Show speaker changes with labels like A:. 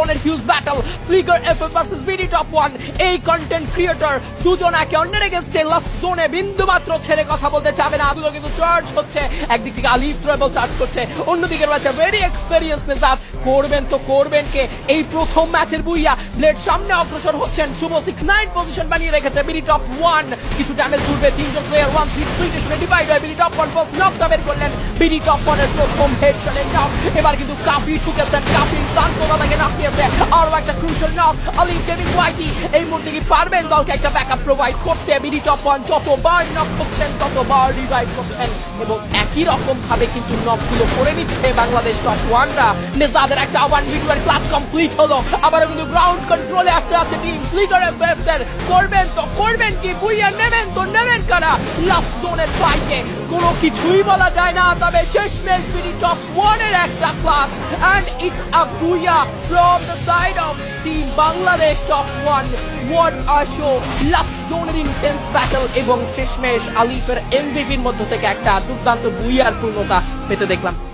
A: জোনের huge battle flicker FF versus BD top 1 এই content creator দুজন একে অন্যের এগেইনস্টে লাস্ট জোনে বিন্দুমাত্র ছেড়ে কথা বলতে চাবে না দুটো কিন্তু চার্জ হচ্ছে একদিক থেকে আলিফ ট্রাভেল চার্জ করছে অন্যদিকে রয়েছে ভেরি এক্সপেরিয়েন্স নিজাত করবেন তো করবেন কে এই প্রথম ম্যাচের বুইয়া ব্লেড সামনে অগ্রসর হচ্ছেন শুভ 6-9 পজিশন বানিয়ে রেখেছে বিডি টপ 1 কিছু ড্যামেজ ছুটবে তিনজন প্লেয়ার 1-3 স্প্লিটে ডিভাইড হয় বিডি টপ 1 ফার্স্ট নক বের করলেন বিডি টপ 1 এর প্রথম হেডশটে নক এবার কিন্তু কাফি ঠুকেছেন কাফি সান্তোনা তাকে নক দিয়েছে আর একটা ক্রুশাল নক আলিফ ডেভিড ওয়াইটি এই মুহূর্তে কি পারবেন দলকে একটা ব্যাকআপ প্রোভাইড করতে বিডি টপ 1 যতবার নক করছেন ততবার রিভাইভ করছেন এবং একই রকম ভাবে কিন্তু নকগুলো করে নিচ্ছে বাংলাদেশ টপ 1রা নেজাদের একটা 1v2 এর ক্লাচ কমপ্লিট হলো আবার কিন্তু গ্রাউন্ড কন্ট্রোলে আসতে আছে টিম ফ্লিকার এফএফ করবেন তো করবেন কি বুইয়া নেবেন তো নেবেন কারা লাস্ট জোনের ফাইটে কোনো কিছুই বলা যায় না তবে শেষমেশ বিডি টপ 1 এর একটা clutch and it's a booyah from the side of team Bangladesh top 1 what a show last জোনের ইন্টেন্স ব্যাটল এবং শেষমেশ আলিফের এমভিপির মধ্য থেকে একটা দুর্দান্ত বুইয়ার পূর্ণতা পেতে দেখলাম